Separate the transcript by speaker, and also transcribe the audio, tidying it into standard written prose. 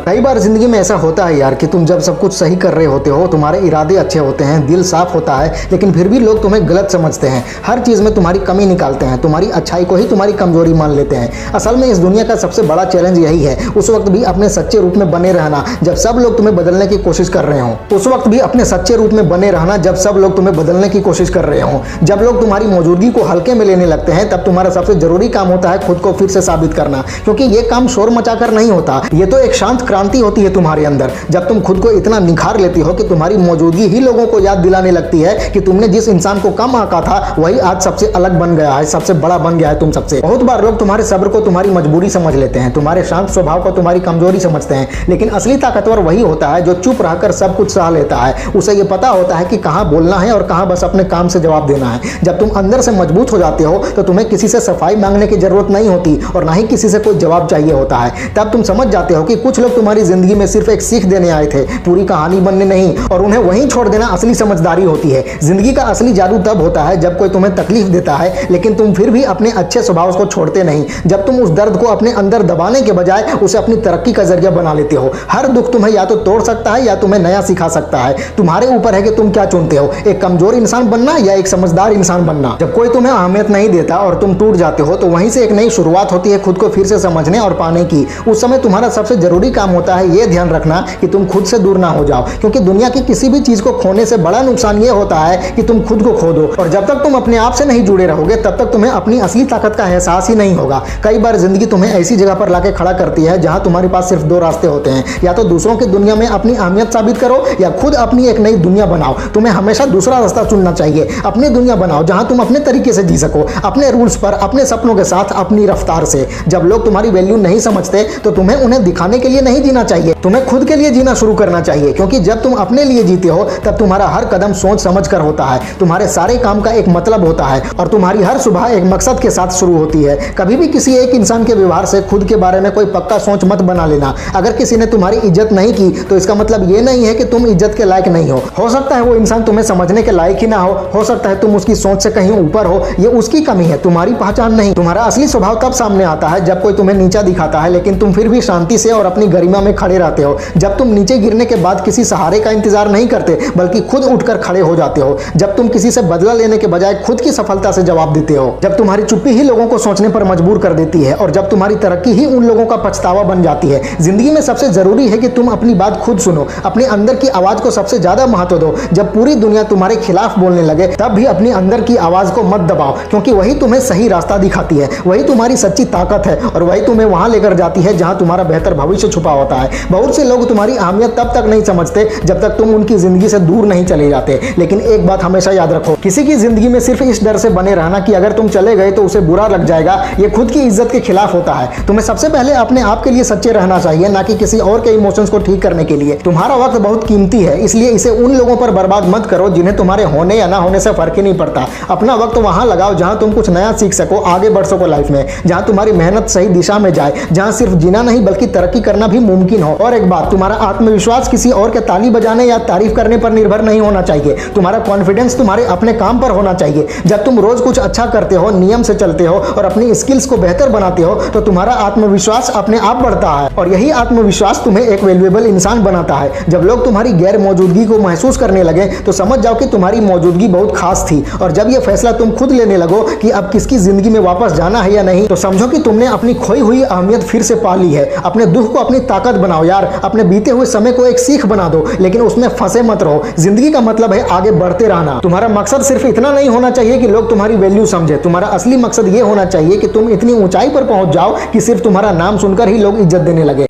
Speaker 1: कई बार जिंदगी में ऐसा होता है यार कि तुम जब सब कुछ सही कर रहे होते हो, तुम्हारे इरादे अच्छे होते हैं, दिल साफ होता है, लेकिन फिर भी लोग तुम्हें गलत समझते हैं। हर चीज़ में तुम्हारी कमी निकालते हैं, तुम्हारी अच्छाई को ही तुम्हारी कमजोरी मान लेते हैं। असल में इस दुनिया का सबसे बड़ा चैलेंज यही है, उस वक्त भी अपने सच्चे रूप में बने रहना जब सब लोग तुम्हें बदलने की कोशिश कर रहे हो। उस वक्त भी अपने सच्चे रूप में बने रहना जब सब लोग तुम्हें बदलने की कोशिश कर रहे हो। जब लोग तुम्हारी मौजूदगी को हल्के में लेने लगते हैं, तब तुम्हारा सबसे जरूरी काम होता है खुद को फिर से साबित करना, क्योंकि ये काम शोर मचाकर नहीं होता, ये तो एक शांत क्रांति होती है तुम्हारे अंदर। जब तुम खुद को इतना निखार लेती हो कि तुम्हारी मौजूदगी ही लोगों को याद दिलाने लगती है कि तुमने जिस इंसान को कम आंका था वही आज सबसे अलग बन गया है, सबसे बड़ा बन गया है तुम सबसे। बहुत बार लोग तुम्हारे सब्र को तुम्हारी मजबूरी समझ लेते हैं, तुम्हारे शांत स्वभाव को तुम्हारी कमजोरी समझते हैं, लेकिन असली ताकतवर वही होता है जो चुप रहकर सब कुछ सह लेता है। उसे ये पता होता है कि कहां बोलना है और कहां बस अपने काम से जवाब देना है। जब तुम अंदर से मजबूत हो जाते हो तो तुम्हें किसी से सफाई मांगने की जरूरत नहीं होती और ना ही किसी से कोई जवाब चाहिए होता है। तब तुम समझ जाते हो कि कुछ लोग तुम्हारी जिंदगी में सिर्फ एक सीख देने आए थे, पूरी कहानी बनने नहीं, और उन्हें वहीं छोड़ देना असली समझदारी होती है। जिंदगी का असली जादू तब होता है जब कोई तुम्हें तकलीफ देता है लेकिन तुम फिर भी अपने अच्छे स्वभाव को छोड़ते नहीं, जब तुम उस दर्द को अपने अंदर दबाने के बजाय उसे अपनी तरक्की का जरिया बना लेते हो। हर दुख तुम्हें या तो तोड़ सकता है या तुम्हें नया सिखा सकता है। तुम्हारे ऊपर है कि तुम क्या चुनते हो, एक कमजोर इंसान बनना या एक समझदार इंसान बनना। जब कोई तुम्हें अहमियत नहीं देता और तुम टूट जाते हो तो वहीं से एक नई शुरुआत होती है खुद को फिर से समझने और पाने की। उस समय तुम्हारा सबसे जरूरी काम होता है ये ध्यान रखना कि तुम खुद से दूर ना हो जाओ, क्योंकि दुनिया की किसी भी चीज को खोने से बड़ा नुकसान ये होता है कि तुम खुद को खो दो। और जब तक तुम अपने आप से नहीं जुड़े रहोगे तब तक तुम्हें अपनी असली ताकत का एहसास ही नहीं होगा। कई बार जिंदगी तुम्हें ऐसी जगह पर लाके खड़ा करती है जहां तुम्हारे पास सिर्फ दो रास्ते होते हैं, या तो दूसरों की दुनिया में अपनी अहमियत साबित करो या खुद अपनी एक नई दुनिया बनाओ। तुम्हें हमेशा दूसरा रास्ता चुनना चाहिए। अपनी दुनिया बनाओ जहां तुम अपने तरीके से जी सको, अपने रूल्स पर, अपने सपनों के साथ, अपनी रफ्तार से। जब लोग तुम्हारी वैल्यू नहीं समझते तो तुम्हें उन्हें दिखाने के लिए नहीं जीना चाहिए, तुम्हें खुद के लिए जीना शुरू करना चाहिए, क्योंकि जब तुम अपने लिए जीते हो तब तुम्हारा हर कदम सोच समझ कर होता है, तुम्हारे सारे काम का एक मतलब होता है और तुम्हारी हर सुबह एक मकसद के साथ शुरू होती है। कभी भी किसी एक इंसान के व्यवहार से खुद के बारे में कोई पक्का सोच मत बना लेना। अगर किसी ने तुम्हारी इज्जत नहीं की तो इसका मतलब ये नहीं है कि तुम इज्जत के लायक नहीं हो सकता है वो इंसान तुम्हें समझने के लायक ही ना हो सकता है तुम उसकी सोच से कहीं ऊपर हो। ये उसकी कमी है, तुम्हारी पहचान नहीं। तुम्हारा असली स्वभाव तब सामने आता है जब कोई तुम्हें नीचा दिखाता है लेकिन तुम फिर भी शांति से और अपनी गरिमा में खड़े रहते हो। जब तुम नीचे गिरने के बाद किसी सहारे का इंतजार नहीं करते बल्कि खुद उठकर खड़े हो जाते हो। जब तुम किसी से बदला लेने के बजाय खुद की सफलता से जवाब देते हो। जब तुम्हारी चुप्पी ही लोगों को सोचने पर मजबूर कर देती है और जब तुम्हारी तरक्की ही उन लोगों का पछतावा बन जाती है। जिंदगी में सबसे जरूरी है कि तुम अपनी बात खुद सुनो, अपने अंदर की आवाज को सबसे ज्यादा महत्व दो। जब पूरी दुनिया तुम्हारे खिलाफ बोलने लगे तब भी अपनी अंदर की आवाज को मत दबाओ, क्योंकि वही तुम्हें सही रास्ता दिखाती है, वही तुम्हारी सच्ची ताकत है और वही तुम्हें वहां लेकर जाती है जहां तुम्हारा बेहतर भविष्य छुपा होता है। बहुत से लोग तुम्हारी अहमियत तब तक नहीं समझते जब तक तुम उनकी जिंदगी से दूर नहीं चले जाते। लेकिन एक बात हमेशा याद रखो, किसी की जिंदगी में सिर्फ इस डर से बने रहना कि अगर तुम चले गए तो उसे बुरा लग जाएगा, ये खुद की इज्जत के खिलाफ होता है। तुम्हें सबसे पहले अपने आप के लिए सच्चे रहना चाहिए, ना कि किसी और के इमोशंस को ठीक करने के लिए। तुम्हारा वक्त बहुत कीमती है, इसलिए इसे उन लोगों पर बर्बाद मत करो जिन्हें तुम्हारे होने या ना होने से फर्क ही नहीं पड़ता। अपना वक्त वहां लगाओ जहां तुम कुछ नया सीख सको, आगे बढ़ सको लाइफ में, जहां तुम्हारी मेहनत सही दिशा में जाए, जहां सिर्फ जीना नहीं बल्कि तरक्की करना भी मुमकिन हो। और एक बात, तुम्हारा आत्मविश्वास किसी और के ताली बजाने या तारीफ करने पर निर्भर नहीं होना चाहिए। तुम्हारा कॉन्फिडेंस तुम्हारे अपने काम पर होना चाहिए। जब तुम रोज कुछ अच्छा करते हो, नियम से चलते हो और अपनी स्किल्स को बेहतर बनाते हो तो तुम्हारा आत्मविश्वास अपने आप बढ़ता है और यही आत्मविश्वास तुम्हें एक वैल्यूएबल इंसान बनाता है। जब लोग तुम्हारी गैर मौजूदगी को महसूस करने लगे तो समझ जाओ कि तुम्हारी मौजूदगी बहुत खास थी, और जब यह फैसला तुम खुद लेने लगो कि अब किसकी जिंदगी में वापस जाना है या नहीं, तो समझो कि तुमने अपनी खोई हुई अहमियत फिर से पा ली है। अपने दुख को अपनी ताकत बनाओ यार, अपने बीते हुए समय को एक सीख बना दो, लेकिन उसमें फंसे मत रहो। जिंदगी का मतलब है आगे बढ़ते रहना। तुम्हारा मकसद सिर्फ इतना नहीं होना चाहिए कि लोग तुम्हारी वैल्यू समझे, तुम्हारा असली मकसद ये होना चाहिए कि तुम इतनी ऊंचाई पर पहुंच जाओ कि सिर्फ तुम्हारा नाम सुनकर ही लोग इज्जत देने लगे।